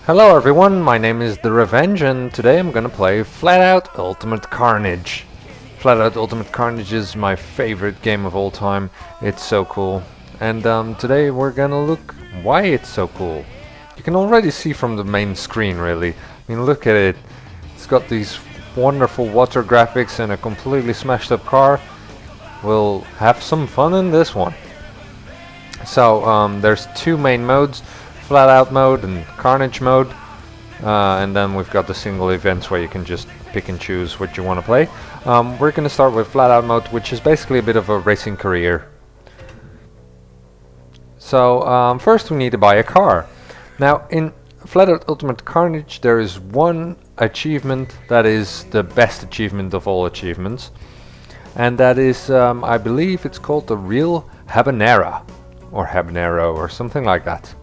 Hello everyone, my name is the Revenge and today I'm gonna play FlatOut Ultimate Carnage. FlatOut Ultimate Carnage is my favorite game of all time. It's so cool. And today we're gonna look why it's so cool. You can already see from the main screen really. I mean, look at it. It's got these wonderful water graphics and a completely smashed up car. We'll have some fun in this one. So there's two main modes. FlatOut mode and Carnage mode, and then we've got the single events where you can just pick and choose what you want to play. We're going to start with FlatOut mode, which is basically a bit of a racing career. So first we need to buy a car. Now in FlatOut Ultimate Carnage there is one achievement that is the best achievement of all achievements, and that is I believe it's called the Real Habanero or something like that.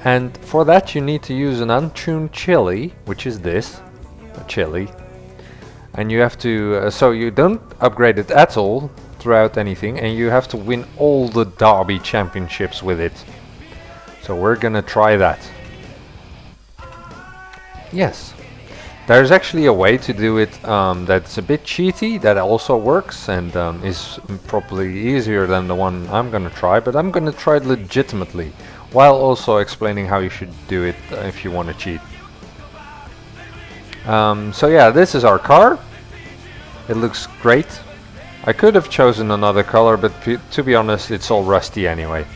And for that you need to use an untuned chili, which is this, a chili. And you have to, so you don't upgrade it at all throughout anything, and you have to win all the derby championships with it. So we're gonna try that. Yes, there's actually a way to do it that's a bit cheaty, that also works and is probably easier than the one I'm gonna try, but I'm gonna try it legitimately, while also explaining how you should do it if you want to cheat. So yeah, this is our car. It looks great. I could have chosen another color, but to be honest, it's all rusty anyway.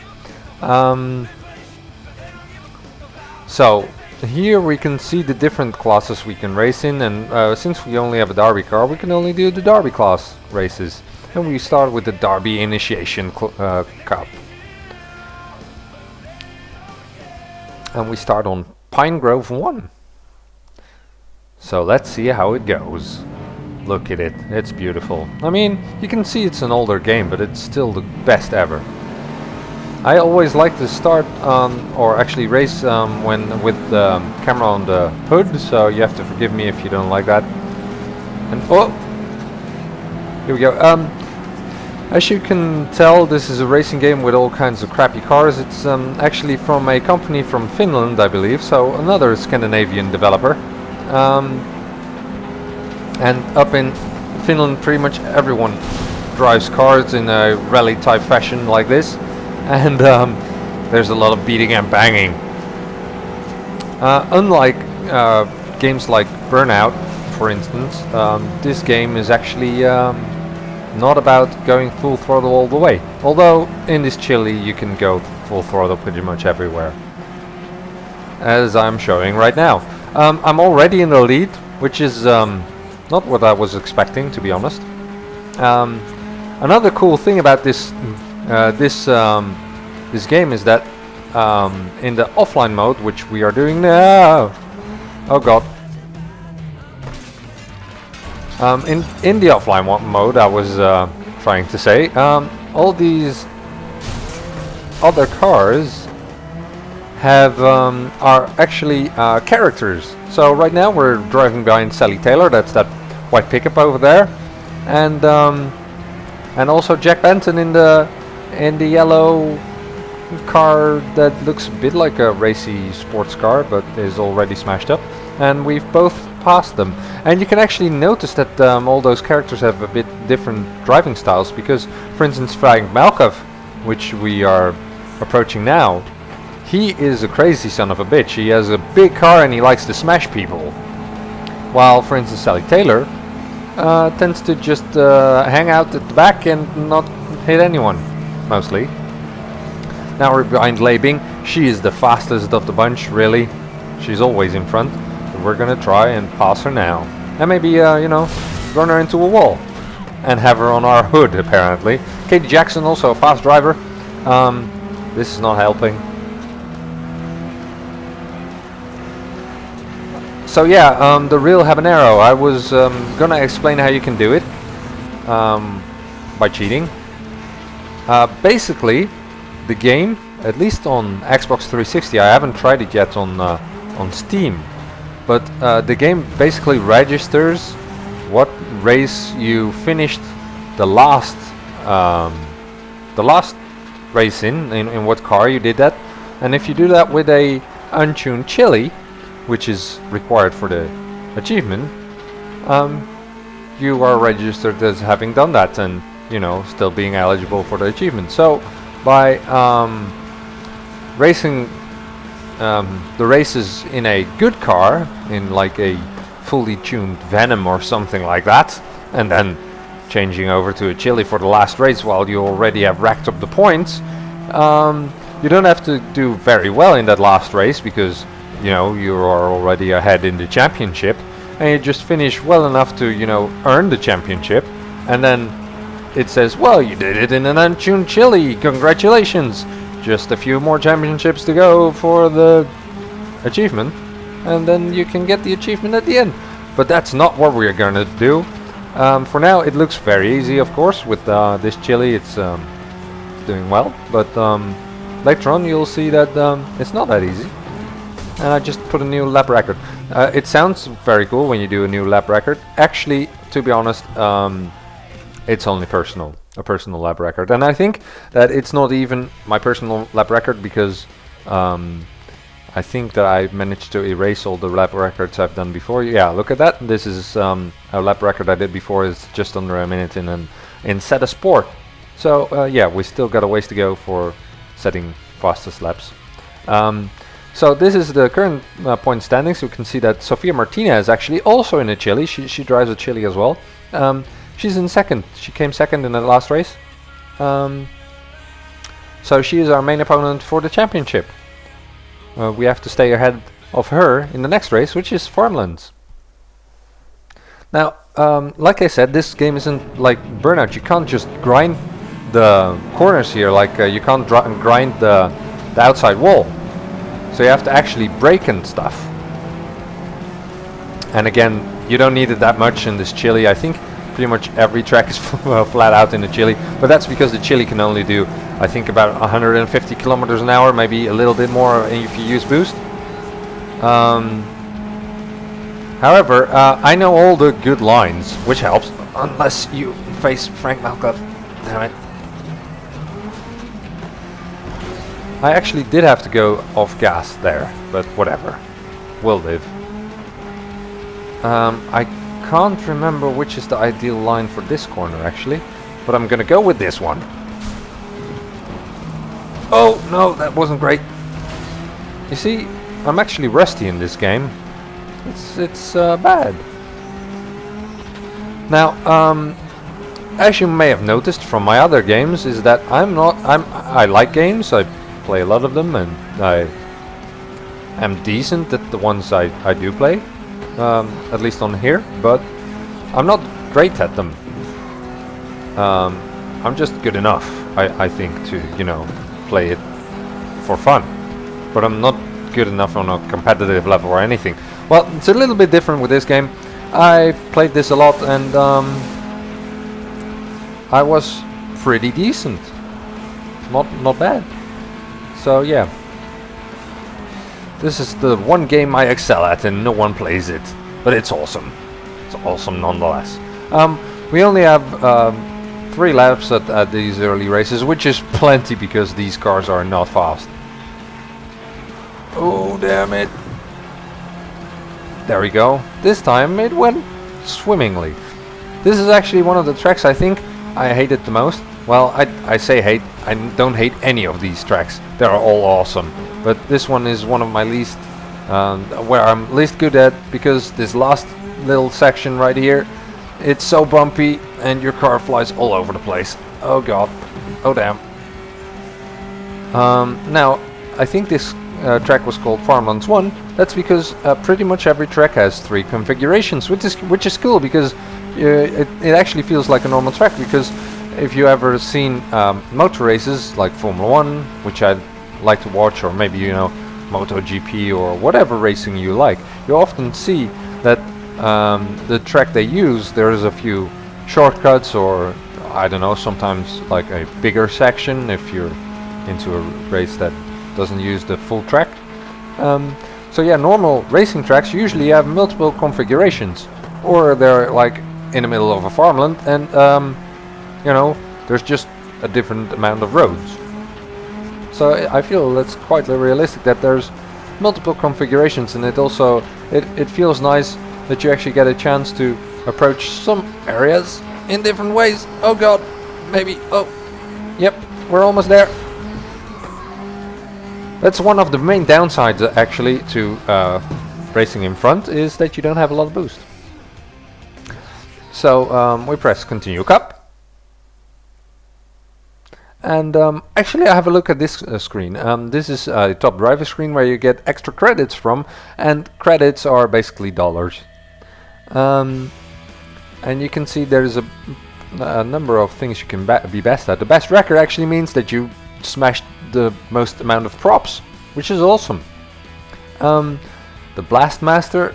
So here we can see the different classes we can race in, and since we only have a derby car, we can only do the derby class races. And we start with the derby initiation cup. And we start on Pine Grove 1. So let's see how it goes. Look at it, it's beautiful. I mean, you can see it's an older game, but it's still the best ever. I always like to start, or actually race when with the camera on the hood, so you have to forgive me if you don't like that. And oh! Here we go. As you can tell, this is a racing game with all kinds of crappy cars. It's actually from a company from Finland, I believe, so another Scandinavian developer. And up in Finland, pretty much everyone drives cars in a rally type fashion like this, and there's a lot of beating and banging. Unlike games like Burnout, for instance, this game is actually not about going full throttle all the way. Although in this chili you can go full throttle pretty much everywhere, as I'm showing right now. I'm already in the lead, which is not what I was expecting, to be honest. Another cool thing about this this game is that in the offline mode, which we are doing now, oh god. In the offline mode, I was trying to say, all these other cars have are actually characters. So right now we're driving behind Sally Taylor. That's that white pickup over there, and also Jack Benton in the yellow car that looks a bit like a racy sports car, but is already smashed up. And we've both passed them, and you can actually notice that all those characters have a bit different driving styles, because for instance Frank Malkov, which we are approaching now, he is a crazy son of a bitch. He has a big car and he likes to smash people, while for instance Sally Taylor tends to just hang out at the back and not hit anyone, mostly. Now we're behind Leibing. She is the fastest of the bunch, really. She's always in front. We're gonna try and pass her now, and maybe you know, run her into a wall and have her on our hood apparently. Katie Jackson, also a fast driver. This is not helping. So yeah, the Real Habanero, I was gonna explain how you can do it by cheating. Basically the game, at least on Xbox 360, I haven't tried it yet on Steam, but the game basically registers what race you finished the last race in what car you did that, and if you do that with a untuned chili, which is required for the achievement, you are registered as having done that and, you know, still being eligible for the achievement. So by racing the races in a good car, in like a fully tuned Venom or something like that, and then changing over to a chili for the last race while you already have racked up the points, you don't have to do very well in that last race because, you know, you are already ahead in the championship, and you just finish well enough to, you know, earn the championship, and then it says, well, you did it in an untuned chili, congratulations, just a few more championships to go for the achievement, and then you can get the achievement at the end. But that's not what we're gonna do. For now it looks very easy, of course, with this chili. It's doing well, but later on you'll see that it's not that easy. And I just put a new lap record. It sounds very cool when you do a new lap record. Actually, to be honest, it's only a personal lap record, and I think that it's not even my personal lap record because I think that I managed to erase all the lap records I've done before. Yeah, look at that. This is a lap record I did before. It's just under a minute in set a sport. So yeah, we still got a ways to go for setting fastest laps. So this is the current point standings. You can see that Sofia Martinez is actually also in a chili. She drives a chili as well. She's in second. She came second in the last race. So she is our main opponent for the championship. We have to stay ahead of her in the next race, which is Farmlands. Now, like I said, this game isn't like Burnout. You can't just grind the corners here, like you can't grind the outside wall. So you have to actually brake and stuff. And again, you don't need it that much in this chili. I think pretty much every track is flat out in the chili, but that's because the chili can only do, I think, about 150 kilometers an hour, maybe a little bit more if you use boost. However, I know all the good lines, which helps, unless you face Frank Malkoff. Damn it. I actually did have to go off gas there, but whatever. Will live. I can't remember which is the ideal line for this corner actually, but I'm gonna go with this one. Oh no, that wasn't great. You see, I'm actually rusty in this game. It's bad. Now, as you may have noticed from my other games, is that I like games. I play a lot of them, and I am decent at the ones I do play, at least on here, but I'm not great at them. I'm just good enough, I think, to, you know, play it for fun, but I'm not good enough on a competitive level or anything. Well, it's a little bit different with this game. I've played this a lot, and I was pretty decent, not bad. So yeah, this is the one game I excel at, and no one plays it, but it's awesome. It's awesome nonetheless. We only have 3 laps at these early races, which is plenty because these cars are not fast. Oh damn it! There we go. This time it went swimmingly. This is actually one of the tracks I think I hated the most. Well, I say hate. I don't hate any of these tracks. They're all awesome. But this one is one of my least, where I'm least good at, because this last little section right here, it's so bumpy and your car flies all over the place. Oh god. Oh damn. Now, I think this track was called Farmlands 1. That's because pretty much every track has 3 configurations, which is cool, because it actually feels like a normal track. Because if you ever seen motor races like Formula 1, which I like to watch, or maybe, you know, MotoGP or whatever racing you like, you often see that the track they use, there's a few shortcuts, or I don't know, sometimes like a bigger section if you're into a race that doesn't use the full track. So yeah, normal racing tracks usually have multiple configurations, or they're like in the middle of a farmland, and you know, there's just a different amount of roads. So I feel that's quite realistic, that there's multiple configurations, and it feels nice that you actually get a chance to approach some areas in different ways. Oh god, maybe, oh, yep, we're almost there. That's one of the main downsides actually to racing in front, is that you don't have a lot of boost. So we press continue cup. And actually I have a look at this screen. This is a top driver screen where you get extra credits from, and credits are basically dollars. And you can see there's a number of things you can be best at. The best wrecker actually means that you smashed the most amount of props, which is awesome. The Blast Master,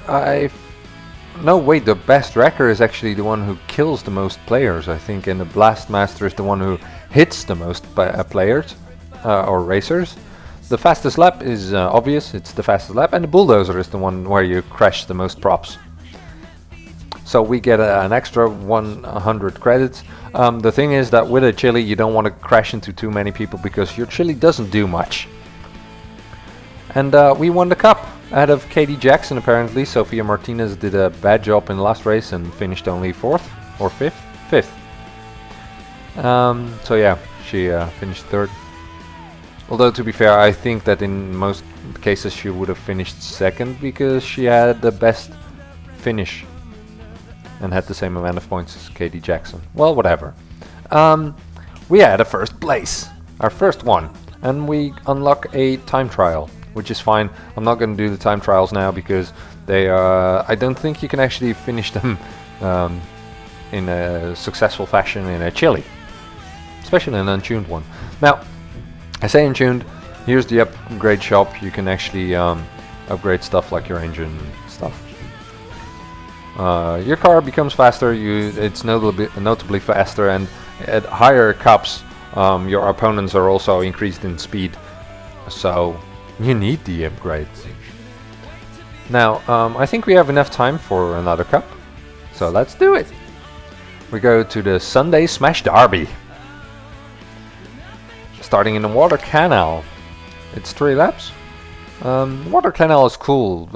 no wait, the best wrecker is actually the one who kills the most players, I think, and the Blast Master is the one who hits the most players or racers. The fastest lap is obvious, it's the fastest lap, and the Bulldozer is the one where you crash the most props. So we get an extra 100 credits. The thing is that with a chili you don't want to crash into too many people, because your chili doesn't do much. And we won the cup ahead of Katie Jackson apparently. Sofia Martinez did a bad job in the last race and finished only 4th or 5th? 5th. So yeah, she finished 3rd. Although to be fair, I think that in most cases she would have finished 2nd, because she had the best finish and had the same amount of points as Katie Jackson. Well, whatever. We had a 1st place, our first one, and we unlock a time trial, which is fine. I'm not going to do the time trials now because they I don't think you can actually finish them in a successful fashion in a chili, especially an untuned one. Now, I say untuned, here's the upgrade shop. You can actually upgrade stuff like your engine and stuff. Your car becomes faster, it's notably faster, and at higher cups your opponents are also increased in speed, so you need the upgrade. Now I think we have enough time for another cup, so let's do it. We go to the Sunday Smash Derby, starting in the water canal. It's 3 laps. The water canal is cool.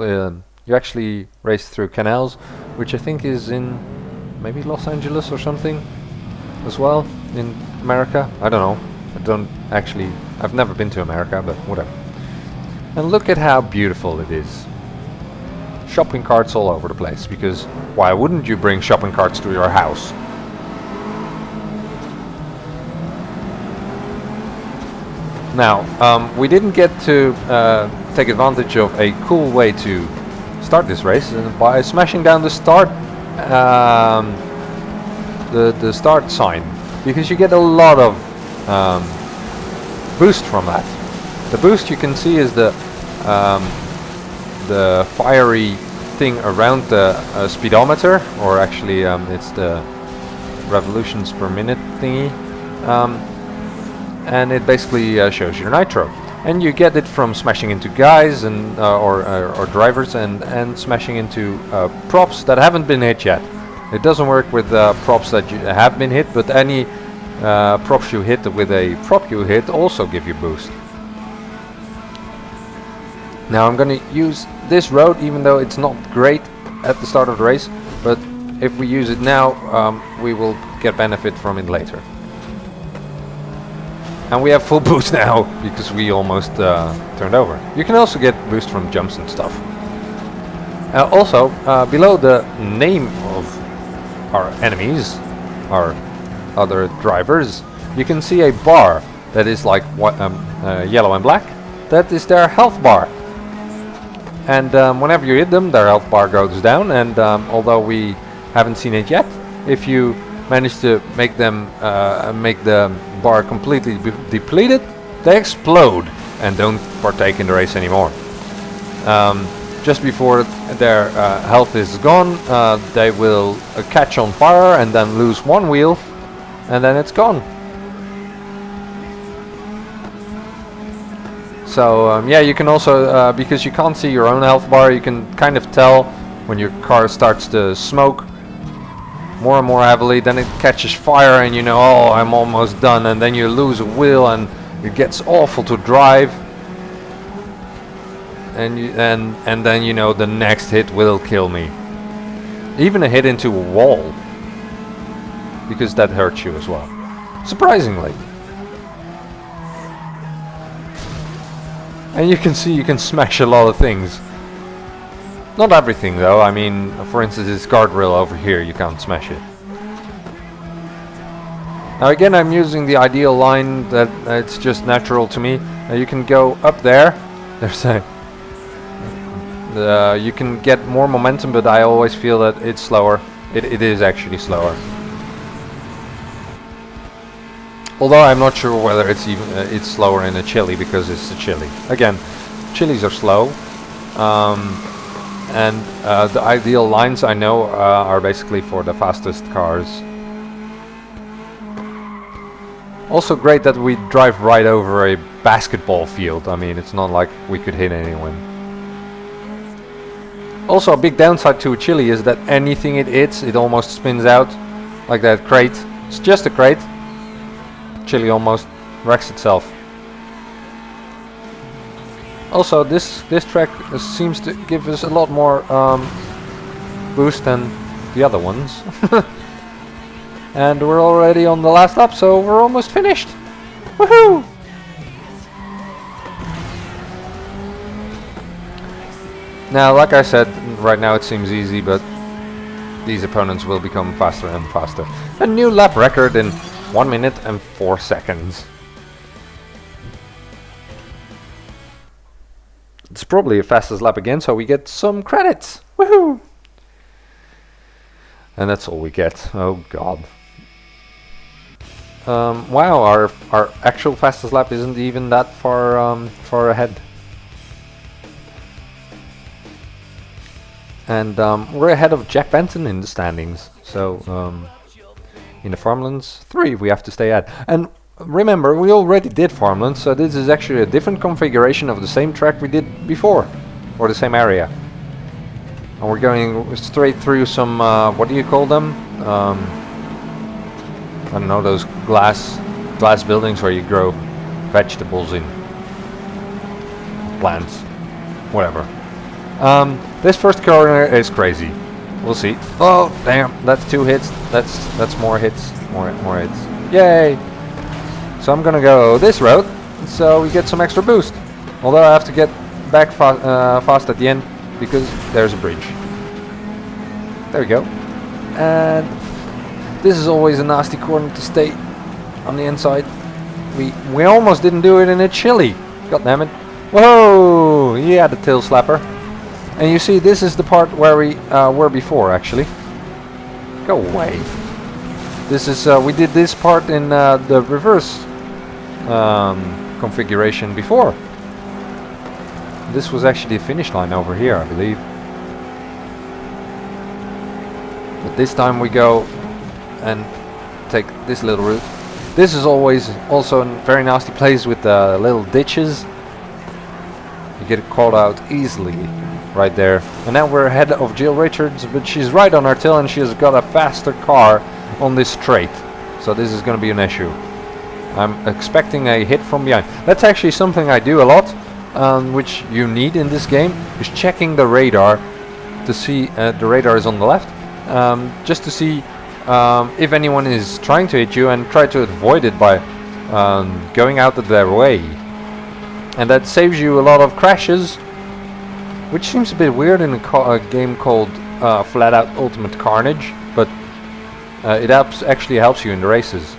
You actually race through canals, which I think is in maybe Los Angeles or something as well, in America. I don't know. I've never been to America, but whatever. And look at how beautiful it is. Shopping carts all over the place, because why wouldn't you bring shopping carts to your house? Now, we didn't get to take advantage of a cool way to start this race, by smashing down the start the start sign, because you get a lot of boost from that. The boost you can see is the fiery thing around the speedometer, or actually it's the revolutions per minute thingy, and it basically shows your nitro. And you get it from smashing into guys and or drivers and smashing into props that haven't been hit yet. It doesn't work with props that have been hit, but any props you hit with a prop you hit also give you boost. Now I'm going to use this road, even though it's not great at the start of the race, but if we use it now, we will get benefit from it later. And we have full boost now, because we almost turned over. You can also get boost from jumps and stuff. Also, below the name of our enemies, our other drivers, you can see a bar that is like yellow and black. That is their health bar. And whenever you hit them, their health bar goes down, and although we haven't seen it yet, if you manage to make them make the bar completely depleted, they explode and don't partake in the race anymore. Just before their health is gone, they will catch on fire and then lose one wheel, and then it's gone. So yeah, you can also, because you can't see your own health bar, you can kind of tell when your car starts to smoke more and more heavily, then it catches fire and you know, oh, I'm almost done, and then you lose a wheel and it gets awful to drive. and then you know the next hit will kill me. Even a hit into a wall, because that hurts you as well. Surprisingly. And you can see you can smash a lot of things. Not everything though. I mean, for instance, this guardrail over here, you can't smash it. Now again, I'm using the ideal line that it's just natural to me. You can go up there. There's a you can get more momentum, but I always feel that it's slower. It is actually slower. Although I'm not sure whether it's even it's slower in a chili, because it's a chili. Again, chilies are slow, and the ideal lines I know are basically for the fastest cars. Also great that we drive right over a basketball field. I mean, it's not like we could hit anyone. Also, a big downside to a chili is that anything it hits, it almost spins out, like that crate. It's just a crate. Chili almost wrecks itself. Also, this track seems to give us a lot more boost than the other ones. And we're already on the last lap, so we're almost finished. Woohoo! Now, like I said, right now it seems easy, but these opponents will become faster and faster. A new lap record in 1 minute and 4 seconds. It's probably a fastest lap again, so we get some credits. Woohoo! And that's all we get. Oh god. Wow, our actual fastest lap isn't even that far ahead. And we're ahead of Jack Benton in the standings. So in the Farmlands 3 we have to stay at. And remember, we already did Farmlands, so this is actually a different configuration of the same track we did before, or the same area. And we're going straight through some what do you call them? I don't know, those glass buildings where you grow vegetables in, plants, whatever. This first corner is crazy. We'll see. Oh damn, that's 2 hits. That's more hits. More hits. Yay! So I'm gonna go this road, so we get some extra boost. Although I have to get back fast at the end, because there's a bridge. There we go. And this is always a nasty corner to stay on the inside. We almost didn't do it in a chili. God damn it. Whoa! Yeah, the tail slapper. And you see, this is the part where we were before, actually. Go away. This is we did this part in the reverse configuration before. This was actually the finish line over here, I believe. But this time we go and take this little route. This is always also a very nasty place with the little ditches. You get caught out easily right there. And now we're ahead of Jill Richards, but she's right on our tail and she's got a faster car on this straight. So this is going to be an issue. I'm expecting a hit from behind. That's actually something I do a lot, which you need in this game, is checking the radar to see the radar is on the left, just to see if anyone is trying to hit you, and try to avoid it by going out of their way. And that saves you a lot of crashes, which seems a bit weird in a game called FlatOut Ultimate Carnage, but it actually helps you in the races.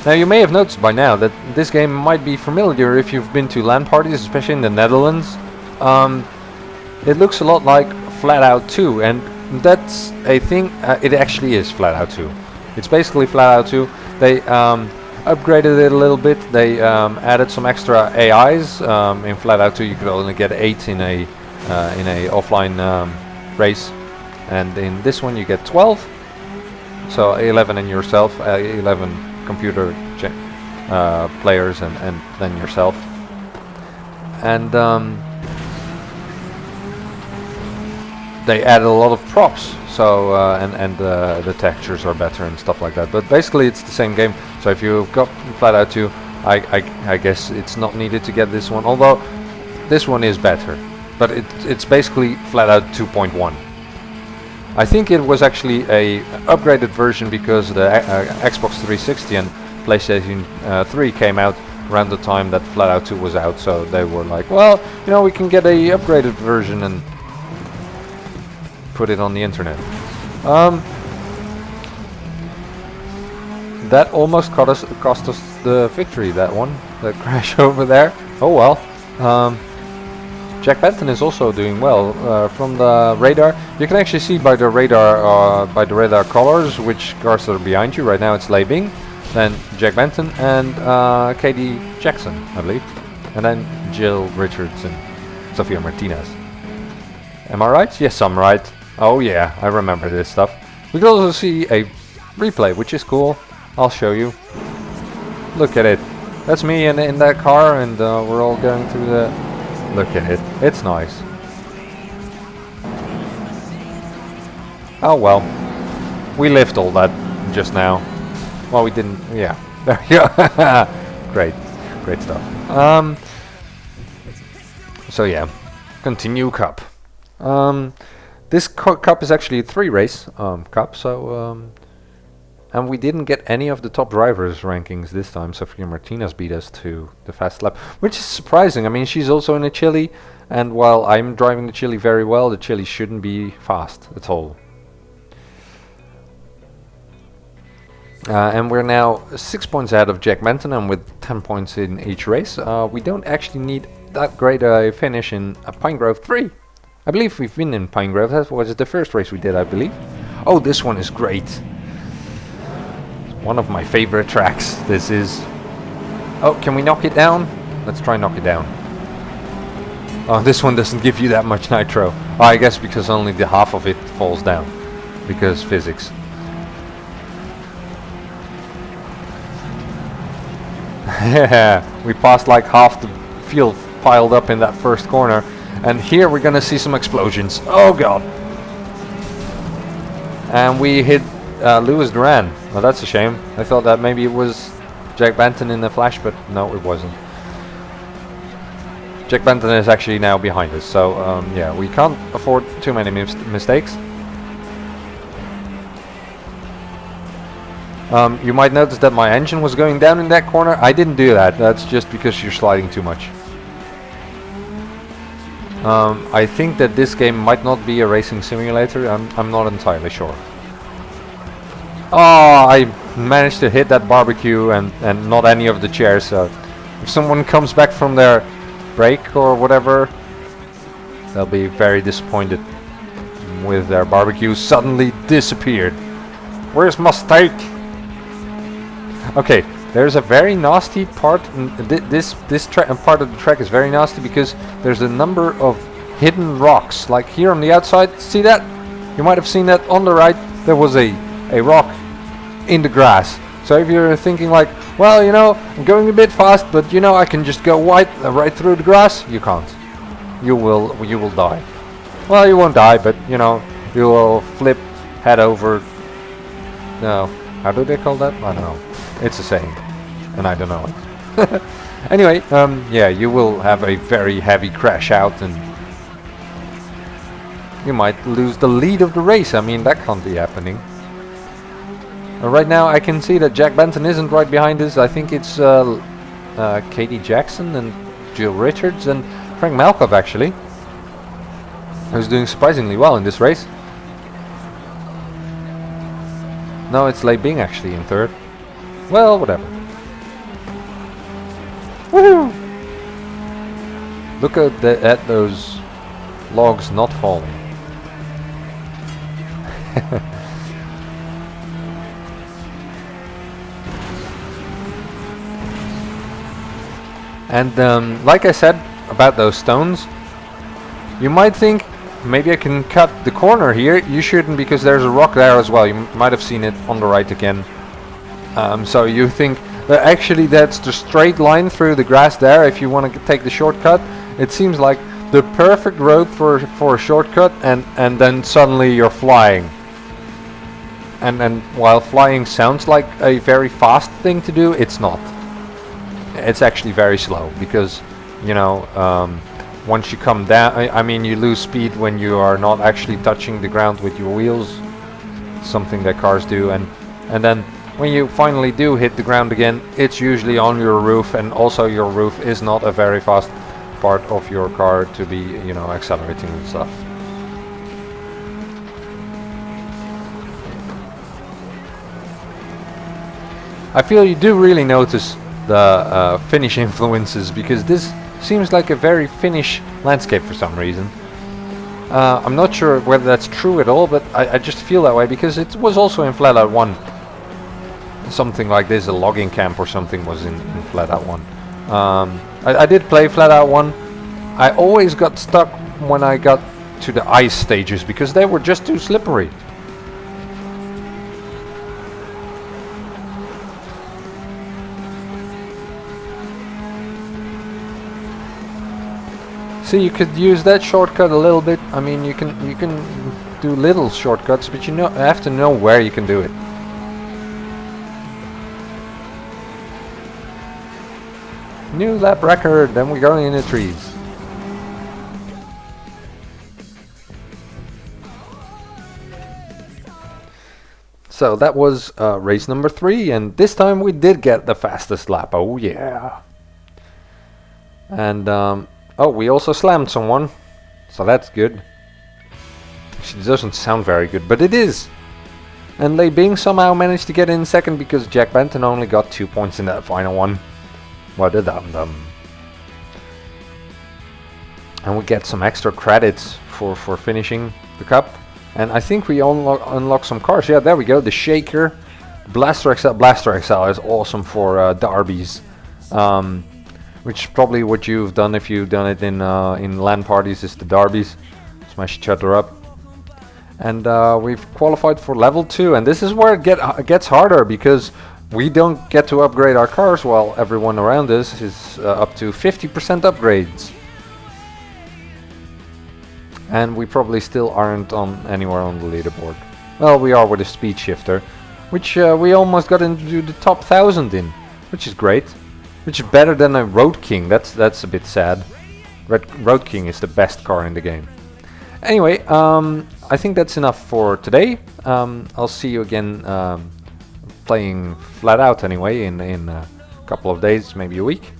Now you may have noticed by now that this game might be familiar if you've been to LAN parties, especially in the Netherlands. It looks a lot like FlatOut 2, and that's a thing. It actually is FlatOut 2. It's basically FlatOut 2. They upgraded it a little bit. They added some extra AIs. In FlatOut 2 you could only get 8 in a offline race, and in this one you get 12. So 11 in yourself, 11 computer players, and then yourself. And they added a lot of props, so and the textures are better and stuff like that. But basically it's the same game. So if you've got FlatOut 2, I guess it's not needed to get this one, although this one is better. But it's basically FlatOut 2.1. I think it was actually a upgraded version because the Xbox 360 and PlayStation 3 came out around the time that FlatOut 2 was out, so they were like, well, you know, we can get a upgraded version and put it on the internet. That almost cost us the victory, that one, the crash over there. Oh well. Jack Benton is also doing well from the radar. You can actually see by the radar colors which cars are behind you. Right now it's Lei Bing, then Jack Benton and Katie Jackson, I believe, and then Jill Richards and Sofia Martinez. Am I right? Yes, I'm right. Oh yeah, I remember this stuff. We can also see a replay, which is cool. I'll show you. Look at it. That's me in that car, and we're all going through the... Look at it. It's nice. Oh well. We lived all that just now. Well, we didn't... Yeah. There you go. Great. Great stuff. So yeah. Continue cup. This cup is actually a 3-race cup, so... and we didn't get any of the top drivers rankings this time. Sofia Martinez beat us to the fast lap, which is surprising. I mean, she's also in a Chili, and while I'm driving the Chili very well, the Chili shouldn't be fast at all. And we're now 6 points ahead of Jack Benton, and with 10 points in each race. We don't actually need that great a finish in Pine Grove 3. I believe we've been in Pine Grove. That was the first race we did, I believe. Oh, this one is great. One of my favorite tracks. This is... Oh, can we knock it down? Let's try knock it down. Oh, this one doesn't give you that much nitro. Oh, I guess because only the half of it falls down. Because physics. Yeah, we passed like half the field piled up in that first corner. And here we're gonna see some explosions. Oh god. And we hit Lewis Duran. Well, that's a shame. I thought that maybe it was Jack Benton in the flash, but no, it wasn't. Jack Benton is actually now behind us, so yeah, we can't afford too many mistakes. You might notice that my engine was going down in that corner. I didn't do that. That's just because you're sliding too much. I think that this game might not be a racing simulator. I'm not entirely sure. Oh, I managed to hit that barbecue and not any of the chairs. So if someone comes back from their break or whatever, they'll be very disappointed with their barbecue suddenly disappeared. Where's my steak? Okay, there's a very nasty part. This part of the track is very nasty because there's a number of hidden rocks. Like here on the outside, see that? You might have seen that on the right. There was a rock in the grass. So if you're thinking like, well, you know, I'm going a bit fast, but you know, I can just go right through the grass, you can't. You will die. Well, you won't die, but you know, you will flip head over. No, how do they call that? I don't know. It's a saying, and I don't know it. Anyway, yeah, you will have a very heavy crash out, and you might lose the lead of the race. I mean, that can't be happening. Right now I can see that Jack Benton isn't right behind us. I think it's Katie Jackson and Jill Richards and Frank Malkov actually, who's doing surprisingly well in this race. No, it's Lei Bing actually in third. Well, whatever. Woohoo! Look at those logs not falling. And like I said about those stones, you might think maybe I can cut the corner here. You shouldn't, because there's a rock there as well. You might have seen it on the right again. So you think that actually that's the straight line through the grass there if you want to take the shortcut. It seems like the perfect road for a shortcut, and then suddenly you're flying. And while flying sounds like a very fast thing to do, it's not. it's actually very slow because, you know, once you come down, I mean, you lose speed when you are not actually touching the ground with your wheels, something that cars do, and then when you finally do hit the ground again, it's usually on your roof, and also your roof is not a very fast part of your car to be, you know, accelerating and stuff. I feel you do really notice the Finnish influences, because this seems like a very Finnish landscape for some reason. I'm not sure whether that's true at all, but I just feel that way because it was also in FlatOut 1. Something like this, a logging camp or something, was in FlatOut 1. I did play FlatOut 1. I always got stuck when I got to the ice stages because they were just too slippery. See, you could use that shortcut a little bit. I mean, you can do little shortcuts, but you have to know where you can do it. New lap record, then we're going in the trees. So that was race number 3, and this time we did get the fastest lap. Oh yeah. And oh, we also slammed someone, so that's good. Actually, it doesn't sound very good, but it is. And Lei Bing somehow managed to get in second because Jack Benton only got 2 points in that final one. What a dum-dum. And we get some extra credits for finishing the cup. And I think we unlock some cars. Yeah, there we go. The Shaker, Blaster XL. Blaster XL is awesome for derbies. Which is probably what you've done if you've done it in LAN parties, is the derbies. Smash each other up. And we've qualified for level 2. And this is where it gets harder because we don't get to upgrade our cars while everyone around us is up to 50% upgrades. And we probably still aren't anywhere on the leaderboard. Well, we are with a speed shifter, which we almost got into the top 1000 in, which is great. Which is better than a Road King. That's a bit sad. Road King is the best car in the game. Anyway, I think that's enough for today. I'll see you again playing FlatOut anyway in a couple of days, maybe a week.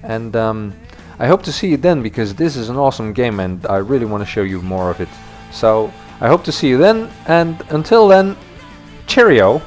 And I hope to see you then, because this is an awesome game and I really want to show you more of it. So I hope to see you then, and until then, cheerio!